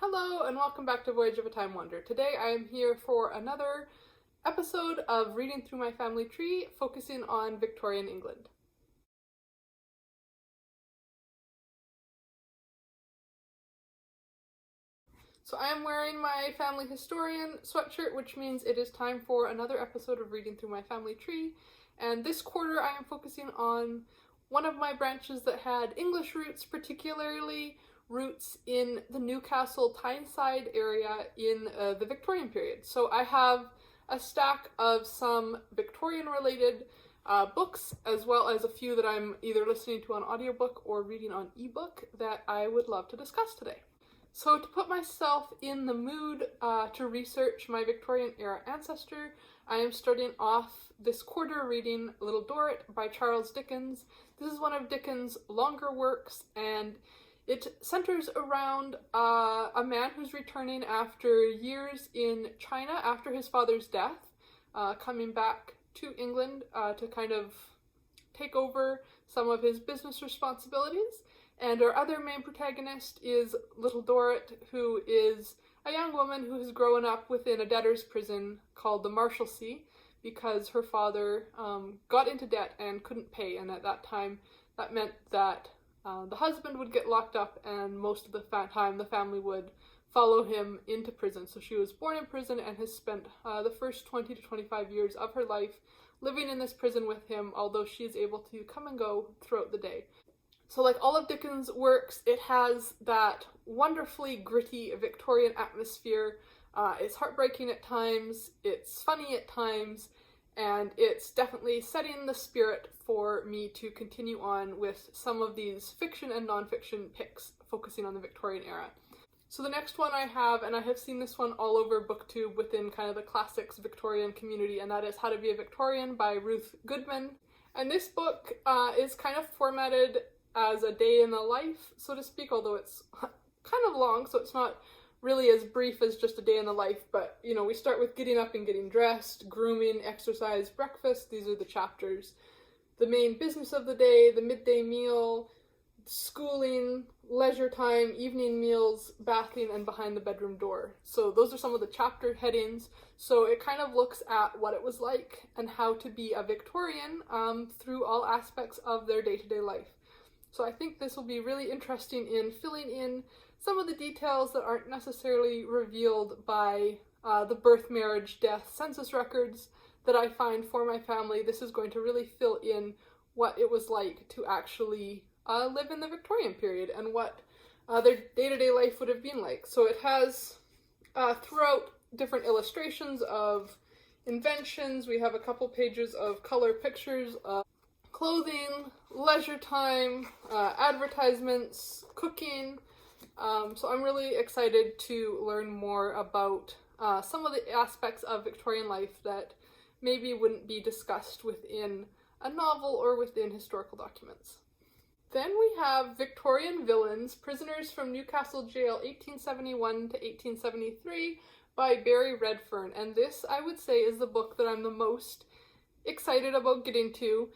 Hello and welcome back to Voyage of a Time Wonder. Today I am here for another episode of Reading Through My Family Tree, focusing on Victorian England. So I am wearing my family historian sweatshirt, which means it is time for another episode of Reading Through My Family Tree. And this quarter I am focusing on one of my branches that had English roots, particularly roots in the Newcastle Tyneside area in the Victorian period. So I have a stack of some Victorian related books, as well as a few that I'm either listening to on audiobook or reading on ebook that I would love to discuss today. So to put myself in the mood to research my Victorian era ancestor, I am starting off this quarter reading Little Dorrit by Charles Dickens. This is one of Dickens' longer works, and it centers around a man who's returning after years in China after his father's death, coming back to England to kind of take over some of his business responsibilities. And our other main protagonist is Little Dorrit, who is a young woman who has grown up within a debtor's prison called the Marshalsea because her father got into debt and couldn't pay, and at that time that meant that the husband would get locked up, and most of the time the family would follow him into prison. So she was born in prison and has spent the first 20 to 25 years of her life living in this prison with him, although she is able to come and go throughout the day. So like all of Dickens' works, it has that wonderfully gritty Victorian atmosphere. It's heartbreaking at times, it's funny at times, and it's definitely setting the spirit for me to continue on with some of these fiction and non-fiction picks focusing on the Victorian era. So the next one I have, and I have seen this one all over Booktube within kind of the classics Victorian community, and that is How to Be a Victorian by Ruth Goodman. And this book is kind of formatted as a day in the life, so to speak, although it's kind of long, so it's not really as brief as just a day in the life. But you know, we start with getting up and getting dressed, grooming, exercise, breakfast. These are the chapters. The main business of the day, the midday meal, schooling, leisure time, evening meals, bathing, and behind the bedroom door. So those are some of the chapter headings. So it kind of looks at what it was like and how to be a Victorian through all aspects of their day-to-day life. So I think this will be really interesting in filling in some of the details that aren't necessarily revealed by the birth, marriage, death, census records that I find for my family. This is going to really fill in what it was like to actually live in the Victorian period and what their day-to-day life would have been like. So it has throughout different illustrations of inventions. We have a couple pages of color pictures of clothing, leisure time, advertisements, cooking. So I'm really excited to learn more about some of the aspects of Victorian life that maybe wouldn't be discussed within a novel or within historical documents. Then we have Victorian Villains, Prisoners from Newcastle Jail 1871 to 1873 by Redfern. And this, I would say, is the book that I'm the most excited about getting to.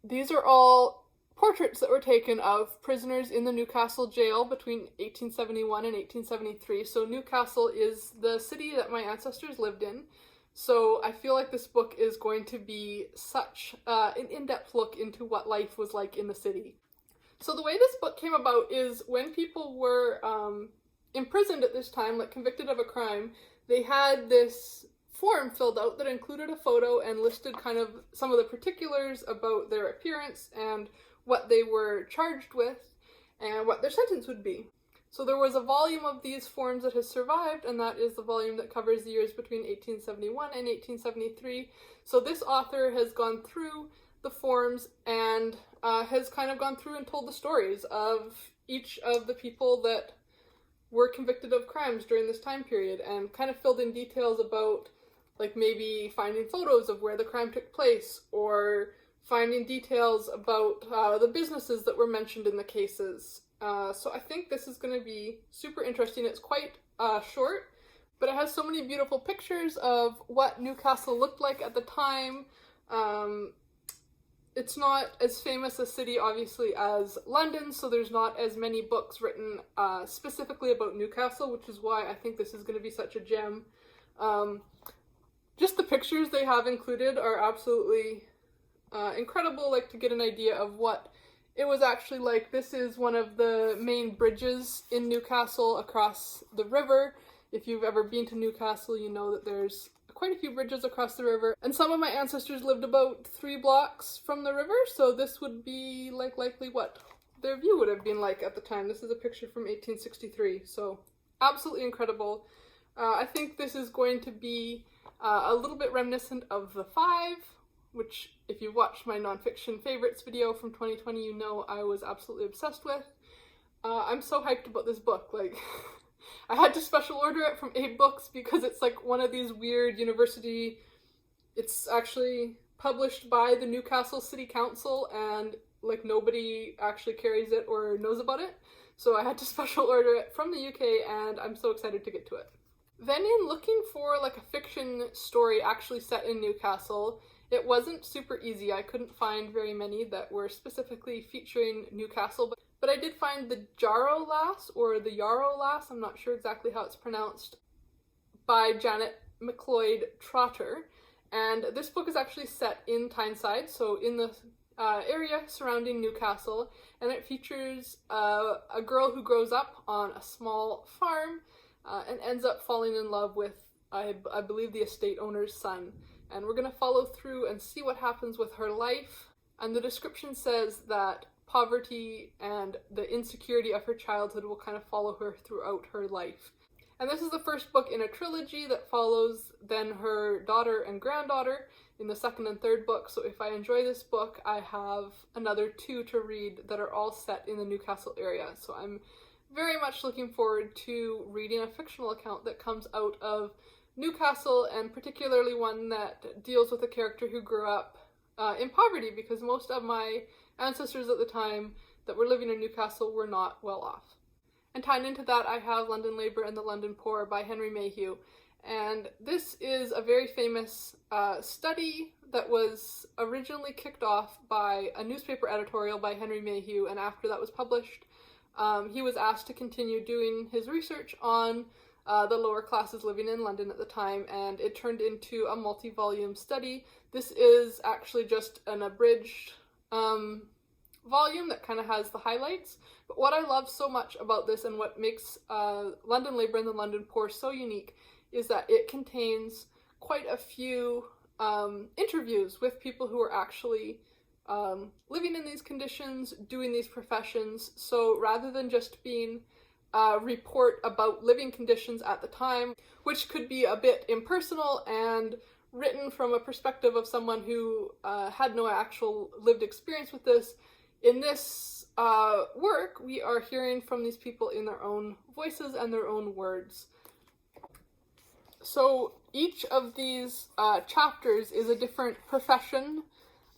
These are all portraits that were taken of prisoners in the Newcastle jail between 1871 and 1873. So Newcastle is the city that my ancestors lived in. So I feel like this book is going to be such an in-depth look into what life was like in the city. So the way this book came about is when people were imprisoned at this time, like convicted of a crime, they had this form filled out that included a photo and listed kind of some of the particulars about their appearance and what they were charged with and what their sentence would be. So there was a volume of these forms that has survived, and that is the volume that covers the years between 1871 and 1873. So this author has gone through the forms and has kind of gone through and told the stories of each of the people that were convicted of crimes during this time period, and kind of filled in details about like maybe finding photos of where the crime took place, or finding details about the businesses that were mentioned in the cases. So I think this is going to be super interesting. It's quite short, but it has so many beautiful pictures of what Newcastle looked like at the time. It's not as famous a city, obviously, as London, so there's not as many books written specifically about Newcastle, which is why I think this is going to be such a gem. Just the pictures they have included are absolutely incredible, like to get an idea of what it was actually like. This is one of the main bridges in Newcastle across the river. If you've ever been to Newcastle, you know that there's quite a few bridges across the river, and some of my ancestors lived about 3 blocks from the river, so this would be like likely what their view would have been like at the time. This is a picture from 1863, so absolutely incredible. I think this is going to be a little bit reminiscent of The Five, which if you've watched my nonfiction favorites video from 2020, you know I was absolutely obsessed with. I'm so hyped about this book, like I had to special order it from 8 Books because it's like one of these weird university, it's actually published by the Newcastle City Council and like nobody actually carries it or knows about it. So I had to special order it from the UK and I'm so excited to get to it. Then in looking for like a fiction story actually set in Newcastle, it wasn't super easy. I couldn't find very many that were specifically featuring Newcastle, but I did find the Jarrow Lass, or the Yarrow Lass, I'm not sure exactly how it's pronounced, by MacLeod Trotter. And this book is actually set in Tyneside, so in the area surrounding Newcastle, and it features a girl who grows up on a small farm and ends up falling in love with, I believe, the estate owner's son. And we're going to follow through and see what happens with her life. And the description says that poverty and the insecurity of her childhood will kind of follow her throughout her life. And this is the first book in a trilogy that follows then her daughter and granddaughter in the second and third book. So if I enjoy this book, I have another 2 to read that are all set in the Newcastle area. So I'm very much looking forward to reading a fictional account that comes out of Newcastle, and particularly one that deals with a character who grew up in poverty, because most of my ancestors at the time that were living in Newcastle were not well off. And tied into that, I have London Labour and the London Poor by Henry Mayhew. And this is a very famous study that was originally kicked off by a newspaper editorial by Henry Mayhew, and after that was published, he was asked to continue doing his research on the lower classes living in London at the time, and it turned into a multi-volume study. This is actually just an abridged volume that kind of has the highlights, but what I love so much about this and what makes London Labour and the London Poor so unique is that it contains quite a few interviews with people who are actually living in these conditions, doing these professions. So rather than just being report about living conditions at the time, which could be a bit impersonal and written from a perspective of someone who had no actual lived experience with this. In this work, we are hearing from these people in their own voices and their own words. So each of these chapters is a different profession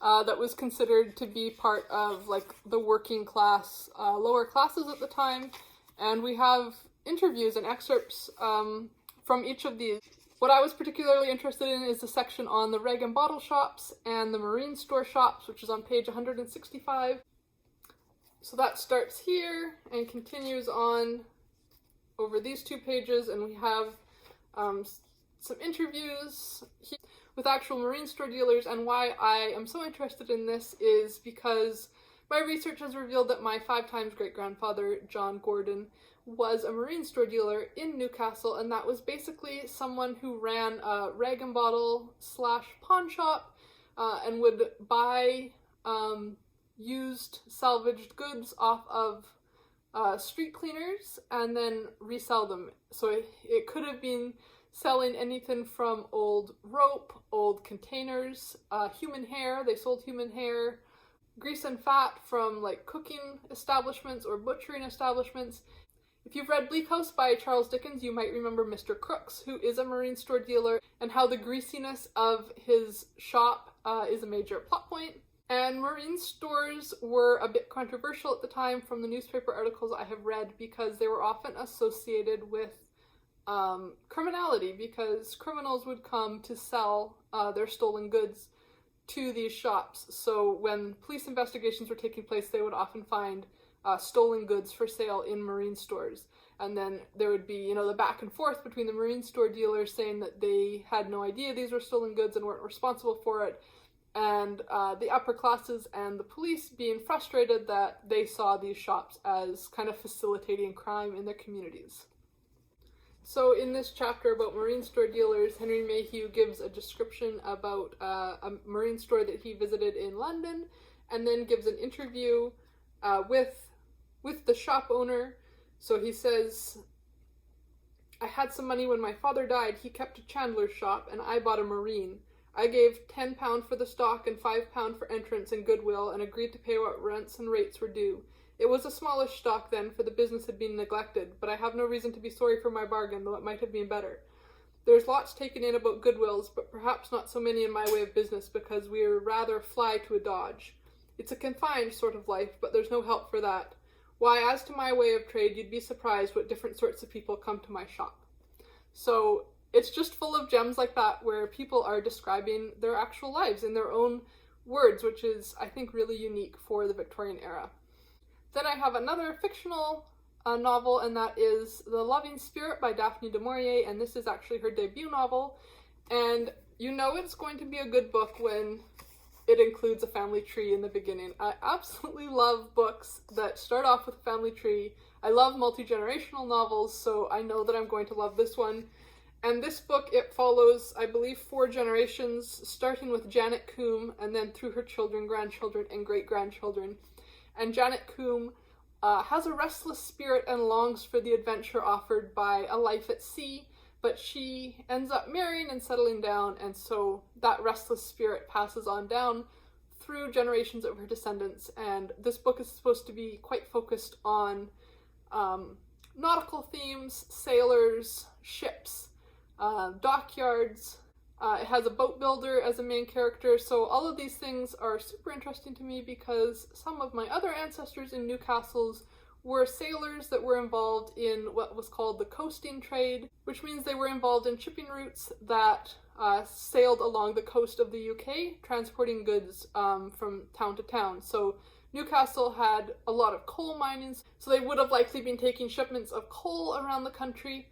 that was considered to be part of like the working class, lower classes at the time. And we have interviews and excerpts from each of these. What I was particularly interested in is the section on the rag and bottle shops and the marine store shops, which is on page 165. So that starts here and continues on over these 2 pages, and we have some interviews with actual marine store dealers. And why I am so interested in this is because my research has revealed that my 5 times great-grandfather, John Gordon, was a marine store dealer in Newcastle, and that was basically someone who ran a rag and bottle / pawn shop and would buy used salvaged goods off of street cleaners and then resell them. So it could have been selling anything from old rope, old containers, human hair. They sold human hair, grease and fat from like cooking establishments or butchering establishments. If you've read Bleak House by Charles Dickens, you might remember Mr. Crooks, who is a marine store dealer, and how the greasiness of his shop is a major plot point. And marine stores were a bit controversial at the time from the newspaper articles I have read, because they were often associated with criminality, because criminals would come to sell their stolen goods to these shops. So when police investigations were taking place, they would often find stolen goods for sale in marine stores. And then there would be, you know, the back and forth between the marine store dealers saying that they had no idea these were stolen goods and weren't responsible for it, and the upper classes and the police being frustrated that they saw these shops as kind of facilitating crime in their communities. So in this chapter about marine store dealers, Henry Mayhew gives a description about a marine store that he visited in London, and then gives an interview with the shop owner. So he says, "I had some money when my father died. He kept a chandler's shop, and I bought a marine. I gave £10 for the stock and £5 for entrance and goodwill, and agreed to pay what rents and rates were due. It was a smallish stock then, for the business had been neglected, but I have no reason to be sorry for my bargain, though it might have been better. There's lots taken in about goodwills, but perhaps not so many in my way of business, because we're rather fly to a dodge. It's a confined sort of life, but there's no help for that. Why, as to my way of trade, you'd be surprised what different sorts of people come to my shop." So it's just full of gems like that, where people are describing their actual lives in their own words, which is, I think, really unique for the Victorian era. Then I have another fictional novel, and that is The Loving Spirit by Daphne DuMaurier, and this is actually her debut novel. And you know it's going to be a good book when it includes a family tree in the beginning. I absolutely love books that start off with a family tree. I love multi-generational novels, so I know that I'm going to love this one. And this book, it follows, I believe, 4 generations, starting with Janet Combe, and then through her children, grandchildren, and great-grandchildren. And Janet Combe has a restless spirit and longs for the adventure offered by a life at sea, but she ends up marrying and settling down, and so that restless spirit passes on down through generations of her descendants. And this book is supposed to be quite focused on nautical themes, sailors, ships, dockyards. It has a boat builder as a main character, so all of these things are super interesting to me because some of my other ancestors in Newcastle's were sailors that were involved in what was called the coasting trade, which means they were involved in shipping routes that sailed along the coast of the UK, transporting goods from town to town. So Newcastle had a lot of coal mining, so they would have likely been taking shipments of coal around the country.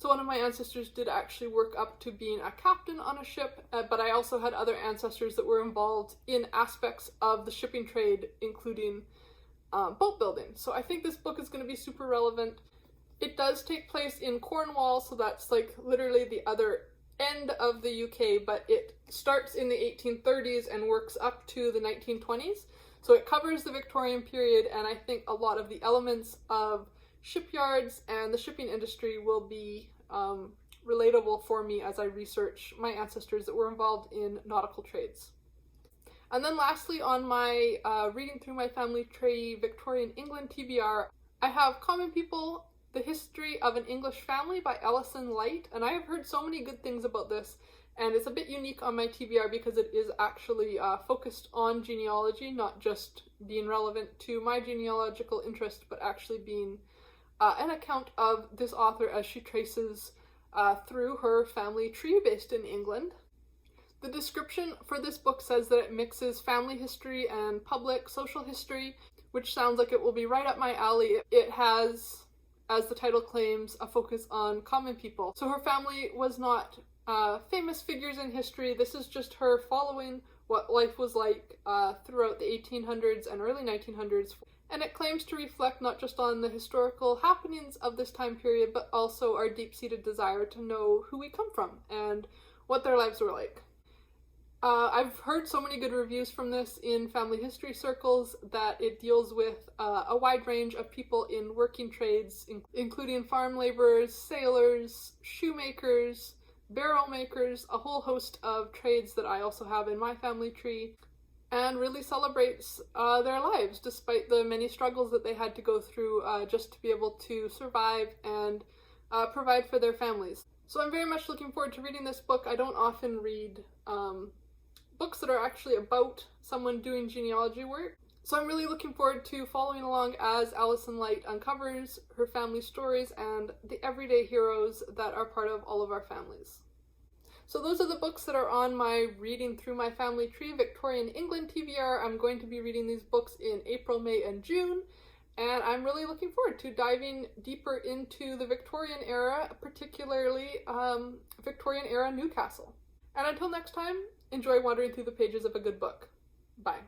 So one of my ancestors did actually work up to being a captain on a ship, but I also had other ancestors that were involved in aspects of the shipping trade, including boat building. So I think this book is going to be super relevant. It does take place in Cornwall, so that's like literally the other end of the UK, but it starts in the 1830s and works up to the 1920s. So it covers the Victorian period, and I think a lot of the elements of shipyards and the shipping industry will be relatable for me as I research my ancestors that were involved in nautical trades. And then lastly, on my Reading Through My Family Tree Victorian England TBR, I have Common People, The History of an English Family by Alison, and I have heard so many good things about this, and it's a bit unique on my TBR because it is actually focused on genealogy, not just being relevant to my genealogical interest, but actually being an account of this author as she traces through her family tree based in England. The description for this book says that it mixes family history and public social history, which sounds like it will be right up my alley. It has, as the title claims, a focus on common people. So her family was not famous figures in history. This is just her following what life was like throughout the 1800s and early 1900s. And it claims to reflect not just on the historical happenings of this time period, but also our deep-seated desire to know who we come from and what their lives were like. I've heard so many good reviews from this in family history circles that it deals with a wide range of people in working trades, including farm laborers, sailors, shoemakers, barrel makers, a whole host of trades that I also have in my family tree, and really celebrates their lives despite the many struggles that they had to go through just to be able to survive and provide for their families. So I'm very much looking forward to reading this book. I don't often read books that are actually about someone doing genealogy work. So I'm really looking forward to following along as Alison uncovers her family stories and the everyday heroes that are part of all of our families. So those are the books that are on my Reading Through My Family Tree Victorian England TBR. I'm going to be reading these books in April, May, and June, and I'm really looking forward to diving deeper into the Victorian era, particularly Victorian era Newcastle. And until next time, enjoy wandering through the pages of a good book. Bye.